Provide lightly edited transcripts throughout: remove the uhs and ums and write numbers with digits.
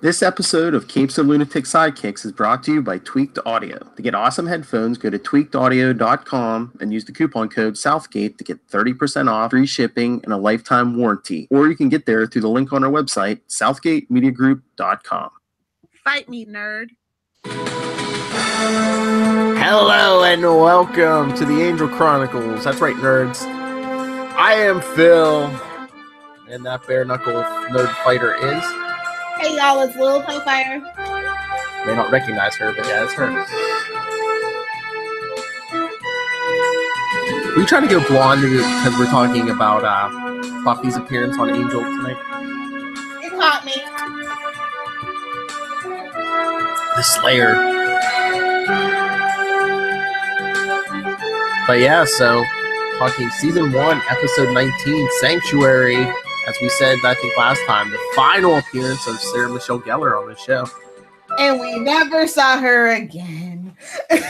This episode of Capes of Lunatic Sidekicks is brought to you by Tweaked Audio. To get awesome headphones, go to tweakedaudio.com and use the coupon code Southgate to get 30% off, free shipping, and a lifetime warranty. Or you can get there through the link on our website, southgatemediagroup.com. Fight me, nerd. Hello and welcome to the Angel Chronicles. That's right, nerds. I am Phil, and that bare knuckle nerd fighter is... Hey y'all, it's Lilith Hellfire. May not recognize her, but yeah, it's her. Are you trying to go blonde because we're talking about Buffy's appearance on Angel tonight? It caught me. The Slayer. But yeah, so talking season 1, episode 19, Sanctuary. As we said, I think last time, the final appearance of Sarah Michelle Gellar on the show. And we never saw her again. This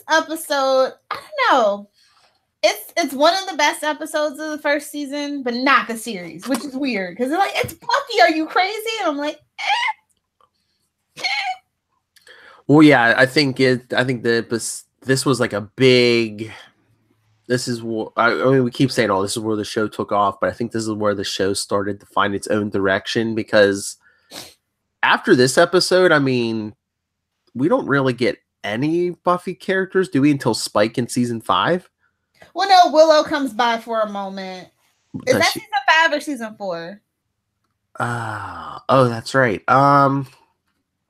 episode, I don't know. It's one of the best episodes of the first season, but not the series, which is weird. Because they're like, it's Buffy, are you crazy? And I'm like, Well, yeah, I think this was like a big... This is what I mean. We keep saying, "Oh, this is where the show took off," but I think this is where the show started to find its own direction. Because after this episode, I mean, we don't really get any Buffy characters, do we? Until Spike in season 5. Well, no, Willow comes by for a moment. Is that season 5 or season 4? Oh, that's right. I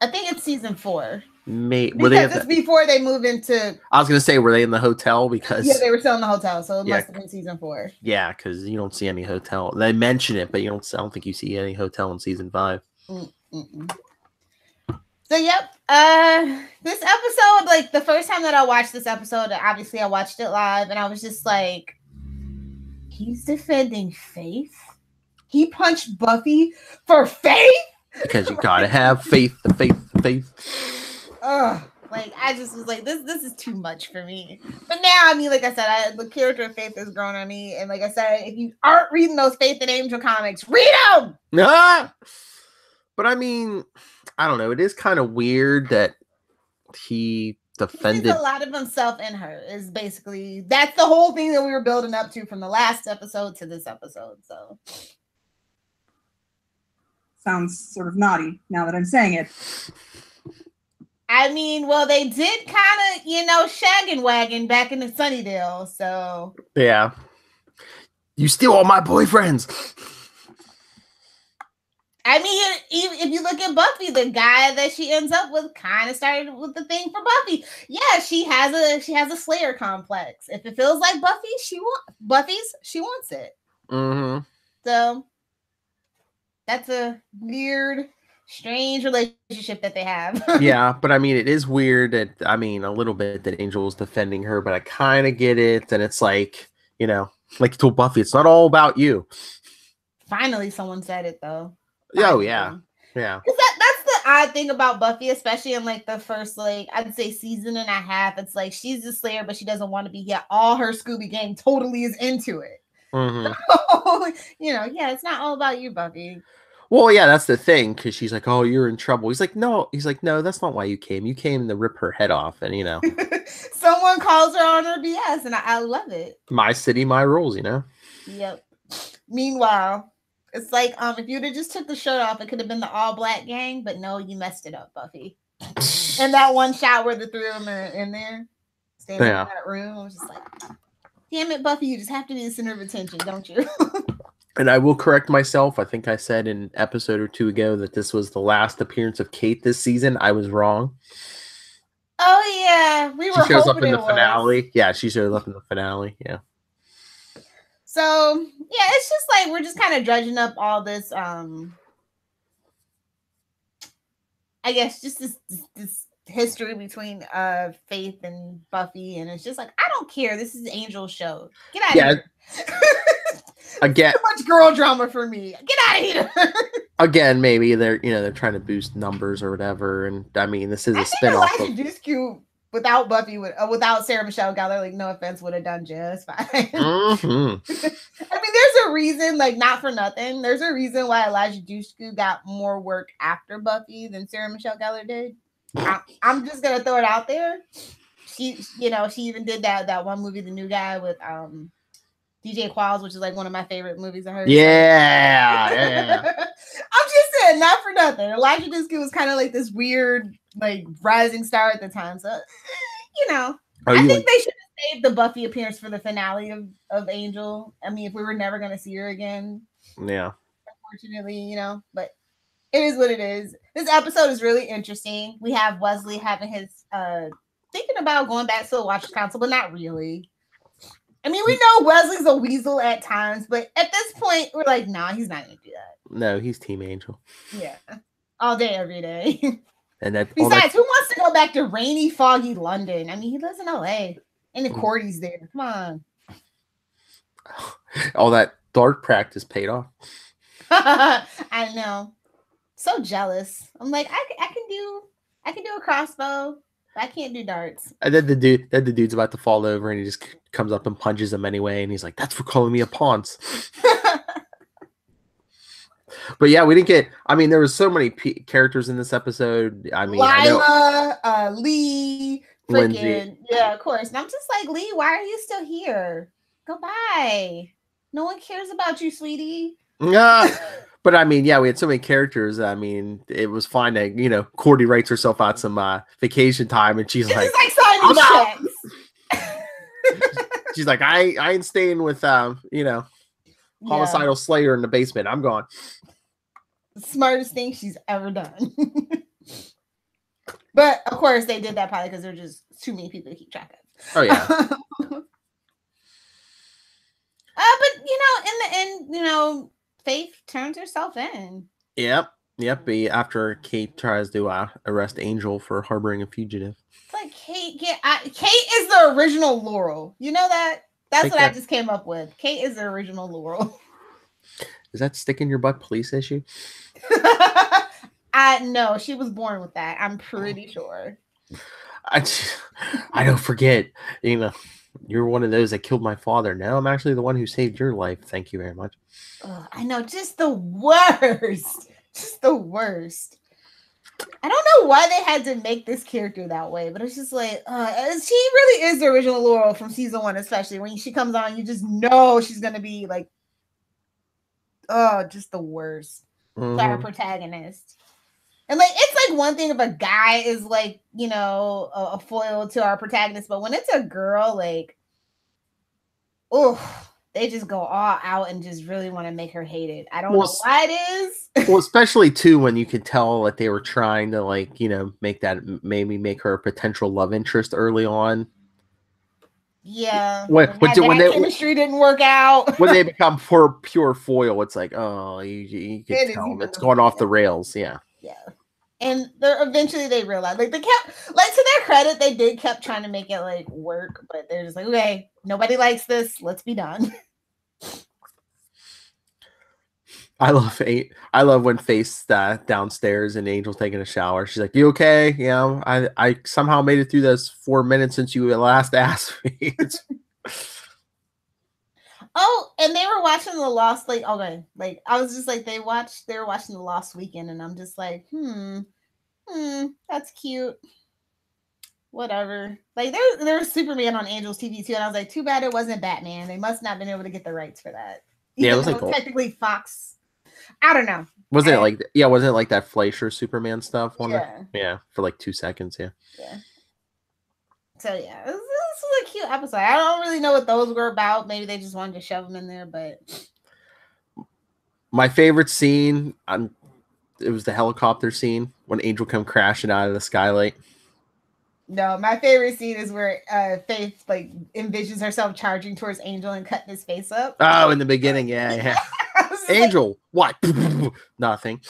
think it's season 4. Because it's before they move into... I was going to say, were they in the hotel? Because... Yeah, they were still in the hotel, so it must have been season 4. Yeah, because you don't see any hotel. They mention it, but I don't think you see any hotel in season 5. Mm-mm. So, yep. This episode, like, the first time that I watched this episode, obviously I watched it live, and I was just like, he's defending Faith? He punched Buffy for Faith? Because you gotta have faith, the faith. Like I just was like, this is too much for me. But now, I mean, like I said, the character of Faith has grown on me, and like I said, if you aren't reading those Faith and Angel comics, read them. But I mean, I don't know. It is kind of weird that he defended a lot of himself in her. Is basically that's the whole thing that we were building up to from the last episode to this episode. So sounds sort of naughty now that I'm saying it. I mean, well, they did kind of, shag and wagon back in the Sunnydale, so... Yeah. You steal all my boyfriends! I mean, if you look at Buffy, the guy that she ends up with kind of started with the thing for Buffy. Yeah, she has a Slayer complex. If it feels like Buffy's, she wants it. Mm-hmm. So, that's a weird... strange relationship that they have. Yeah, but I mean, it is weird that, a little bit that Angel is defending her, but I kind of get it. And it's like, like you told Buffy, it's not all about you. Finally, someone said it, though. Oh, yeah. Yeah. That's the odd thing about Buffy, especially in, like, the first, like, I'd say season and a half. It's like, she's a Slayer, but she doesn't want to be here. All her Scooby Gang totally is into it. Mm-hmm. So, it's not all about you, Buffy. Well, yeah, that's the thing, because she's like, oh, you're in trouble. He's like, no, that's not why you came. You came to rip her head off, and, Someone calls her on her BS, and I love it. My city, my rules, Yep. Meanwhile, it's like, if you'd have just took the shirt off, it could have been the all-black gang, but no, you messed it up, Buffy. And that one shot where the three of them are in there, standing in that room, I was just like, damn it, Buffy, you just have to be the center of attention, don't you? And I will correct myself. I think I said an episode or 2 ago that this was the last appearance of Kate this season. I was wrong. Oh, yeah. She shows up in the finale. Yeah, she shows up in the finale. Yeah. So, yeah, it's just like we're just kind of dredging up all this, I guess, just this history between Faith and Buffy. And it's just like, I don't care. This is Angel's show. Get out of here. Again, too much girl drama for me. Get out of here. Again, maybe they're trying to boost numbers or whatever, and I mean this is a spinoff. Of without Buffy, without Sarah Michelle Gellar, like no offense, would have done just fine. Mm-hmm. I mean, there's a reason, like not for nothing. There's a reason why Elijah Dushku got more work after Buffy than Sarah Michelle Gellar did. I'm just gonna throw it out there. She even did that one movie, The New Guy, with DJ Qualls, which is like one of my favorite movies of hers. Yeah. I'm just saying, not for nothing. Elijah Dushku was kind of like this weird, like rising star at the time. So, I think they should have saved the Buffy appearance for the finale of Angel. I mean, if we were never going to see her again. Yeah. Unfortunately, but it is what it is. This episode is really interesting. We have Wesley having his thinking about going back to the Watchers Council, but not really. I mean, we know Wesley's a weasel at times, but at this point, we're like, nah, he's not going to do that. No, he's Team Angel. Yeah. All day, every day. And that. Besides, who wants to go back to rainy, foggy London? I mean, he lives in LA. And the Cordy's there. Come on. All that dart practice paid off. I know. So jealous. I'm like, I can do a crossbow. I can't do darts. And then the dude's about to fall over, and he just comes up and punches him anyway. And he's like, "That's for calling me a ponce." But yeah, we didn't get. I mean, there was so many characters in this episode. I mean, Lila, Lee, Lindsay. freaking yeah, of course. And I'm just like, Lee, why are you still here? Goodbye. No one cares about you, sweetie. But I mean, yeah, we had so many characters. I mean, it was fine that Cordy writes herself out some vacation time, and she's like signing checks. She's like, I ain't staying with homicidal Slayer in the basement. I'm gone. The smartest thing she's ever done. But of course, they did that probably because there were just too many people to keep track of. Oh yeah. But in the end, Faith turns herself in. Yep. After Kate tries to arrest Angel for harboring a fugitive. It's like Kate is the original Laurel. You know that? That's what I just came up with. Kate is the original Laurel. Is that stick in your butt police issue? No, she was born with that. I'm pretty sure. I don't forget. You're one of those that killed my father. No, I'm actually the one who saved your life. Thank you very much. I know, just the worst. Just the worst. I don't know why they had to make this character that way, but it's just like, she really is the original Laurel from season 1, especially when she comes on, you just know she's gonna be like, just the worst. Mm-hmm. Our protagonist. And like, it's like one thing if a guy is like, a foil to our protagonist, but when it's a girl, like, they just go all out and just really want to make her hate it. I don't know why it is. Well, especially too when you could tell that they were trying to make her a potential love interest early on. Yeah. When chemistry didn't work out. When they become pure foil, it's like, you can tell it's going off the rails. Yeah. Yeah. And eventually they realized, like, they kept, like, to their credit, they kept trying to make it like work, but they're just like, okay, nobody likes this. Let's be done. I love when Faith's downstairs and Angel's taking a shower. She's like, "You okay? I somehow made it through those 4 minutes since you last asked me." Oh, and they were watching The Lost, like, okay, like, I was just like, they were watching The Lost Weekend, and I'm just like, that's cute. Whatever. Like, there's Superman on Angel's TV too, and I was like, too bad it wasn't Batman. They must not have been able to get the rights for that. Yeah, it was like technically Fox. I don't know. Wasn't it like that Fleischer Superman stuff? Yeah, for like 2 seconds. Yeah. So yeah, this was a cute episode. I don't really know what those were about. Maybe they just wanted to shove them in there, but my favorite scene, it was the helicopter scene when Angel come crashing out of the skylight. No, my favorite scene is where Faith like envisions herself charging towards Angel and cutting his face up. Oh, in the beginning, yeah. Angel, what? Nothing.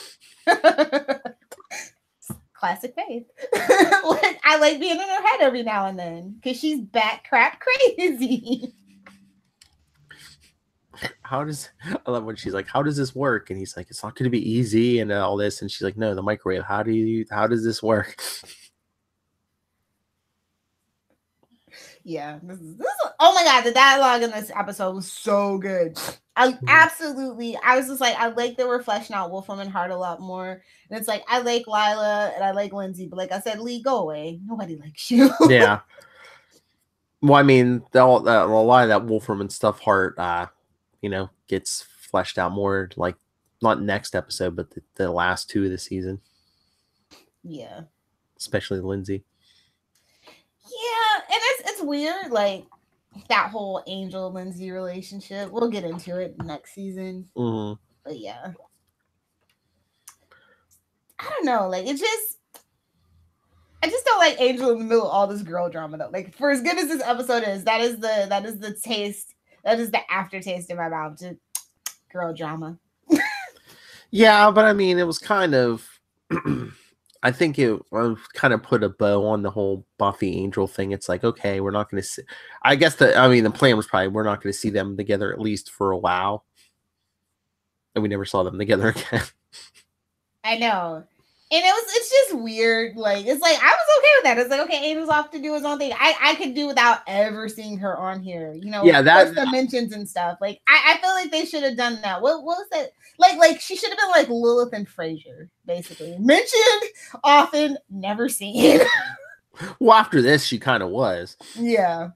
Classic Faith. Like, I like being in her head every now and then because she's bat crap crazy. I love when she's like, "How does this work?" And he's like, "It's not going to be easy," and all this. And she's like, "No, the microwave. How does this work?" Yeah, this is oh my god, the dialogue in this episode was so good. Absolutely. I was just like, I like that we're fleshing out Wolfwoman Heart a lot more. And it's like, I like Lila and I like Lindsay, but like I said, Lee, go away. Nobody likes you. Yeah. Well, I mean, a lot of that Wolfwoman stuff, Heart, gets fleshed out more, like not next episode, but the last 2 of the season. Yeah. Especially Lindsay. Yeah, and it's weird, like that whole Angel Lindsay relationship. We'll get into it next season. Mm-hmm. But yeah, I don't know. Like I just don't like Angel in the middle of all this girl drama though. Like for as good as this episode is, that is the taste. That is the aftertaste in my mouth. To girl drama. Yeah, but I mean, it was kind of. I think it kind of put a bow on the whole Buffy Angel thing. It's like, okay, we're not going to see. I guess the plan was probably we're not going to see them together at least for a while, and we never saw them together again. I know, and it's just weird. Like it's like I was okay with that. It's like okay, Angel's off to do his own thing. I could do without ever seeing her on here. Yeah, that the mentions and stuff. Like I feel like they should have done that. What was that? Like she should have been like Lilith and Frasier, basically mentioned often, never seen. Well, after this, she kind of was. Yeah.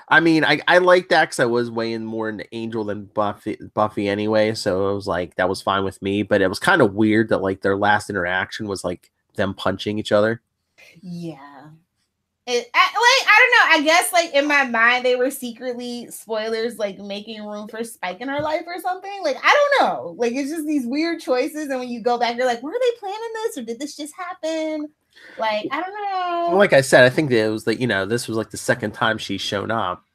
I mean, I like that because I was weighing more into Angel than Buffy anyway, so it was like that was fine with me. But it was kind of weird that like their last interaction was like them punching each other. Yeah. I don't know. I guess like in my mind they were secretly spoilers, like making room for Spike in her life or something. Like I don't know. Like it's just these weird choices, and when you go back, you're like, were they planning this or did this just happen? Like I don't know. Like I said, I think that it was like this was like the second time she's shown up.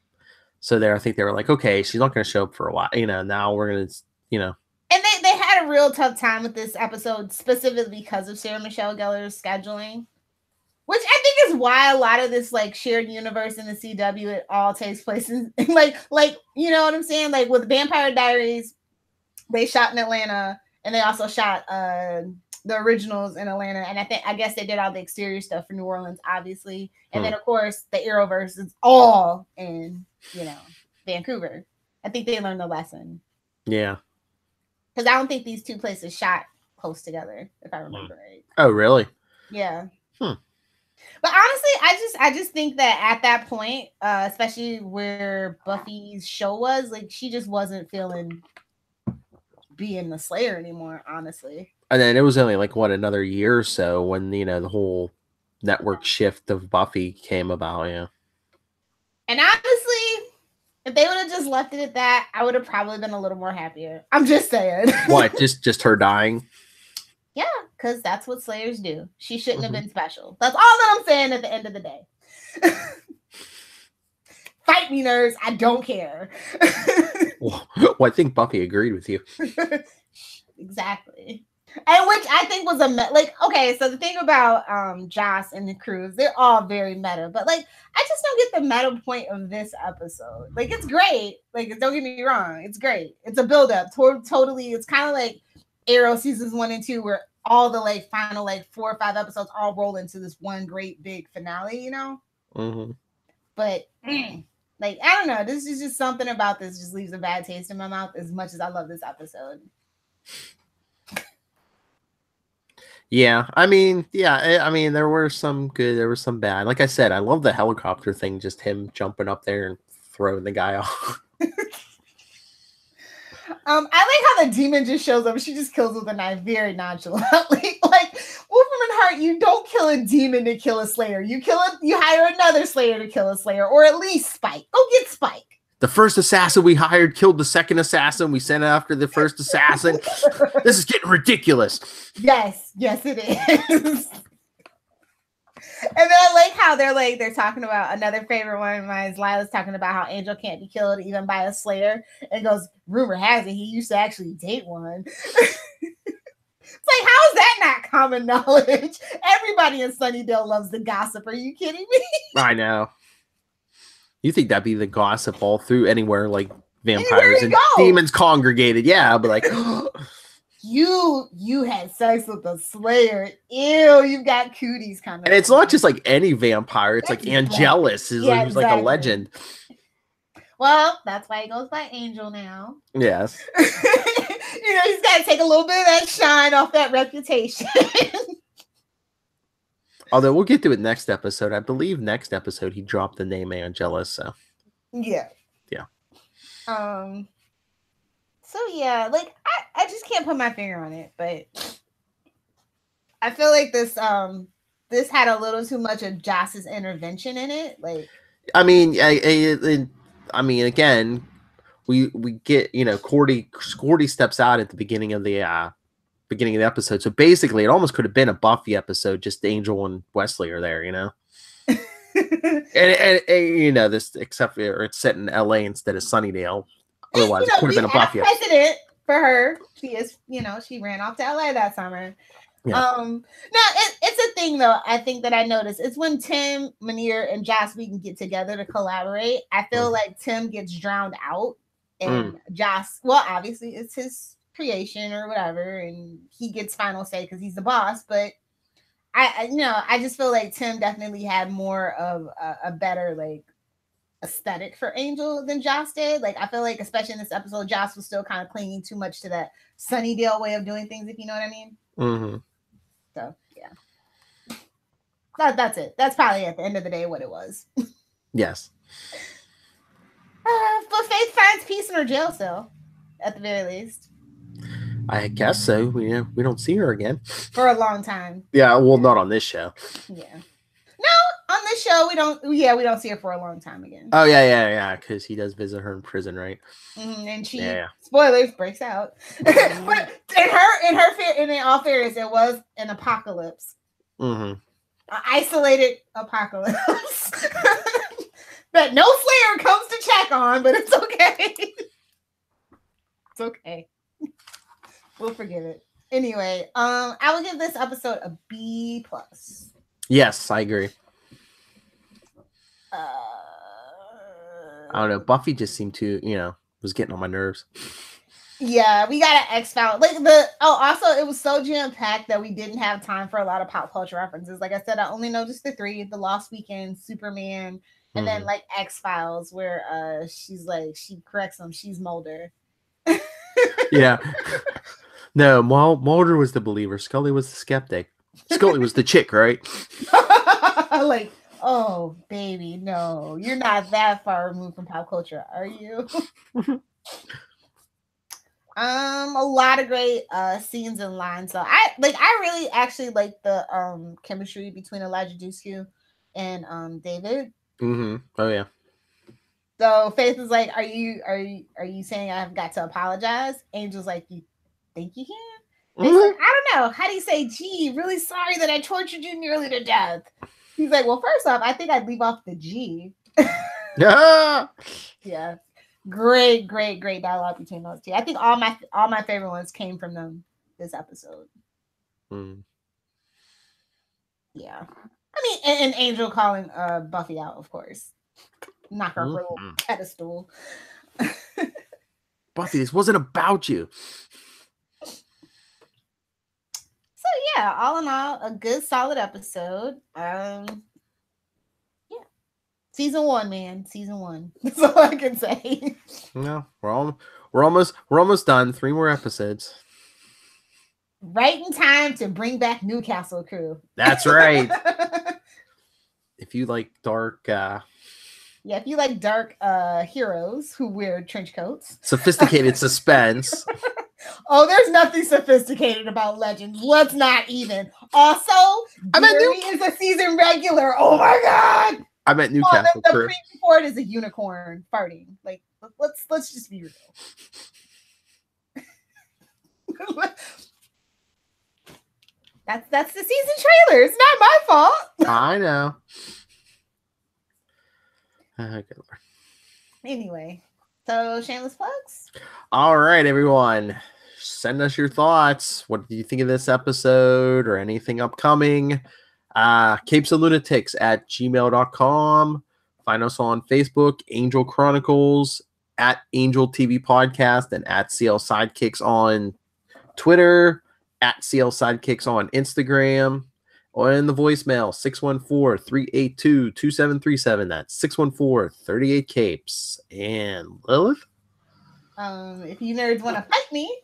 So I think they were like, okay, she's not going to show up for a while. Now we're going to And they had a real tough time with this episode specifically because of Sarah Michelle Gellar's scheduling. Which I think is why a lot of this like shared universe in the CW, it all takes place in like you know what I'm saying? Like with Vampire Diaries, they shot in Atlanta and they also shot the originals in Atlanta. And I guess they did all the exterior stuff for New Orleans, obviously. And then of course the Arrowverse is all in, Vancouver. I think they learned the lesson. Yeah. Because I don't think these two places shot close together, if I remember right. Oh, really? Yeah. But honestly, I just think that at that point, especially where Buffy's show was, like she just wasn't feeling being the Slayer anymore, honestly. And then it was only like another year or so when the whole network shift of Buffy came about, yeah. And honestly, if they would have just left it at that, I would have probably been a little more happier. I'm just saying. What? Just her dying? Yeah, because that's what Slayers do. She shouldn't have been special. That's all that I'm saying at the end of the day. Fight me, nerds. I don't care. Well, I think Buffy agreed with you. Exactly. And which I think was okay, so the thing about Joss and the crews, they're all very meta, but like I just don't get the meta point of this episode. Like it's great. Like don't get me wrong, it's great. It's a build-up. Totally, it's kind of like Arrow seasons 1 and 2, where all the like final like 4 or 5 episodes all roll into this one great big finale, But like I don't know, this is just something about this just leaves a bad taste in my mouth. As much as I love this episode. Yeah, I mean, there were some good, there was some bad. Like I said, I love the helicopter thing, just him jumping up there and throwing the guy off. I like how the demon just shows up. She just kills with a knife very nonchalantly. Like Wolfwoman Heart, you don't kill a demon to kill a Slayer. You hire another Slayer to kill a Slayer, or at least Spike. Go get Spike. The first assassin we hired killed the second assassin. We sent after the first assassin. This is getting ridiculous. Yes, it is. And then I like how they're talking about another favorite one of mine is Lila's talking about how Angel can't be killed even by a Slayer. And goes, rumor has it he used to actually date one. It's like, how is that not common knowledge? Everybody in Sunnydale loves the gossip. Are you kidding me? I know. You think that'd be the gossip all through anywhere like vampires and demons congregated? Yeah, but like you had sex with a Slayer. Ew, you've got cooties kind of. And it's not just like any vampire. It's like Angelus is like a legend. Well, that's why he goes by Angel now. Yes. He's got to take a little bit of that shine off that reputation. Although we'll get to it next episode. I believe next episode he dropped the name Angelus. So yeah. So yeah, like I just can't put my finger on it, but I feel like this had a little too much of Joss's intervention in it. Like, I mean, again, we get Cordy steps out at the beginning of the episode, so basically it almost could have been a Buffy episode. Just Angel and Wesley are there, and this, except for it's set in LA instead of Sunnydale. Otherwise, it could have been a Buffy episode. Precedent for her. She is, she ran off to LA that summer. Yeah. No, it's a thing though. I think that I noticed it's when Tim, Manir, and Joss Whedon get together to collaborate. I feel like Tim gets drowned out, and Joss, well, obviously it's his creation or whatever, and he gets final say because he's the boss. But I just feel like Tim definitely had more of a better like aesthetic for Angel than Joss did. Like I feel like, especially in this episode, Joss was still kind of clinging too much to that Sunnydale way of doing things, if you know what I mean. Mm-hmm. So yeah, that's it. That's probably at the end of the day what it was. Yes. But Faith finds peace in her jail cell, at the very least. I guess so. We don't see her again For a long time. Yeah, well, not on this show. Yeah. No, on this show we don't see her for a long time again. Oh yeah, because he does visit her in prison, right? And she spoilers breaks out. But in all fairness, it was an apocalypse. Mm-hmm. An isolated apocalypse. That no Slayer comes to check on, but it's okay. It's okay. We'll forgive it. Anyway, I will give this episode a B+. Yes, I agree. I don't know. Buffy just seemed to, was getting on my nerves. Yeah, we got an X-File. Also, it was so jam-packed that we didn't have time for a lot of pop culture references. Like I said, I only noticed the 3, The Lost Weekend, Superman, and then like X-Files, where she's like, she corrects them, she's Mulder. Yeah. No, Mulder was the believer. Scully was the skeptic. Scully was the chick, right? Like, oh, baby, no. You're not that far removed from pop culture, are you? A lot of great scenes and lines. So I really actually like the chemistry between Elijah Dushku and David. Mm-hmm. Oh yeah. So Faith is like, are you saying I've got to apologize? Angel's like, you think you can? Like, I don't know. How do you say, gee, really sorry that I tortured you nearly to death? He's like, well, first off, I think I'd leave off the G. Yeah. Yeah. Great dialogue between those two. I think all my favorite ones came from them this episode. Yeah. I mean, and Angel calling Buffy out, of course. Knock her off her little pedestal. Buffy, this wasn't about you. So yeah, all in all, a good solid episode. Yeah. Season 1, man. Season 1. That's all I can say. No, we're almost done. 3 more episodes. Right in time to bring back Newcastle Crew. That's right. If you like dark if you like dark heroes who wear trench coats. Sophisticated suspense. Oh, there's nothing sophisticated about Legends. Let's not even. Also, Gary is a season regular. Oh my god. I meant Newcastle Crew. The preview for it is a unicorn farting. Like, let's just be real. That's the season trailer. It's not my fault. I know. Good Lord. Anyway, so shameless plugs. All right, everyone. Send us your thoughts. What do you think of this episode or anything upcoming? capesoflunatics@gmail.com. Find us on Facebook, Angel Chronicles, @Angel TV Podcast, and @CL Sidekicks on Twitter, @CL Sidekicks on Instagram. Or in the voicemail, 614-382-2737. That's 614-38-CAPES. And Lilith? If you nerds want to fight me,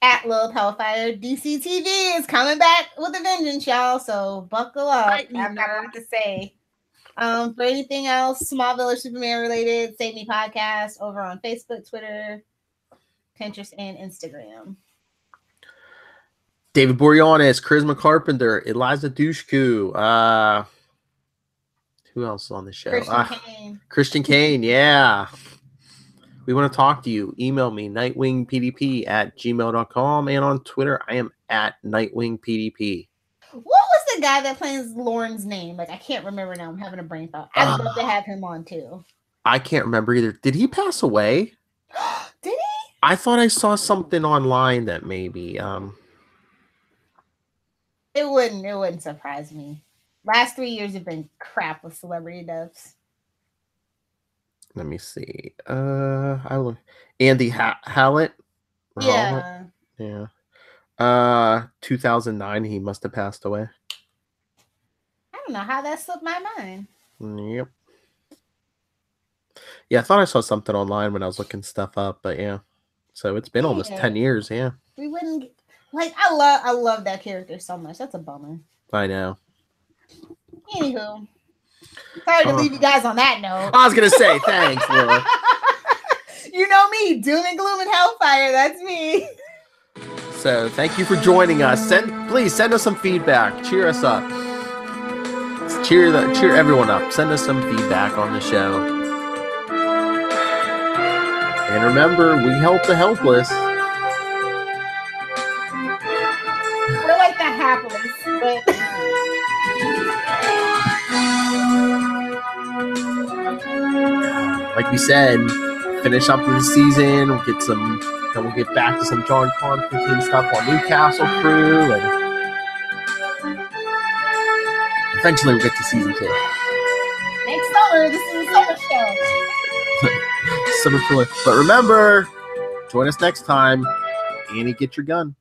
at Lilith Hellfire, DCTV is coming back with a vengeance, y'all. So buckle up. I've got a lot to say. For anything else, Smallville or Superman related, Save Me Podcast over on Facebook, Twitter, Pinterest, and Instagram. David Boreanaz, Charisma Carpenter, Eliza Dushku. Who else is on the show? Christian Kane, yeah. We want to talk to you. Email me, nightwingpdp@gmail.com, and on Twitter, I am at nightwingpdp. What was the guy that plays Lauren's name? Like, I can't remember now. I'm having a brain thought. I'd love to have him on too. I can't remember either. Did he pass away? Did he? I thought I saw something online that maybe It wouldn't surprise me. Last 3 years have been crap with celebrity deaths. Let me see. Andy Hallett. Yeah. Yeah. 2009. He must have passed away. I don't know how that slipped my mind. Yep. Yeah, I thought I saw something online when I was looking stuff up, but yeah. So it's been almost 10 years. Yeah. We wouldn't get, like. I love that character so much. That's a bummer. I know. Anywho. Sorry to leave you guys on that note. I was gonna say thanks, Lila. You know me, doom and gloom and hellfire. That's me. So thank you for joining us. Please send us some feedback. Cheer us up. Cheer everyone up. Send us some feedback on the show. And remember, we help the helpless. We're like the hapless, but. Like we said, finish up the season. We'll get back to some John Constantine stuff on Newcastle Crew, and eventually we'll get to season 2. Next summer, this is a summer show. But remember, join us next time. Annie, get your gun.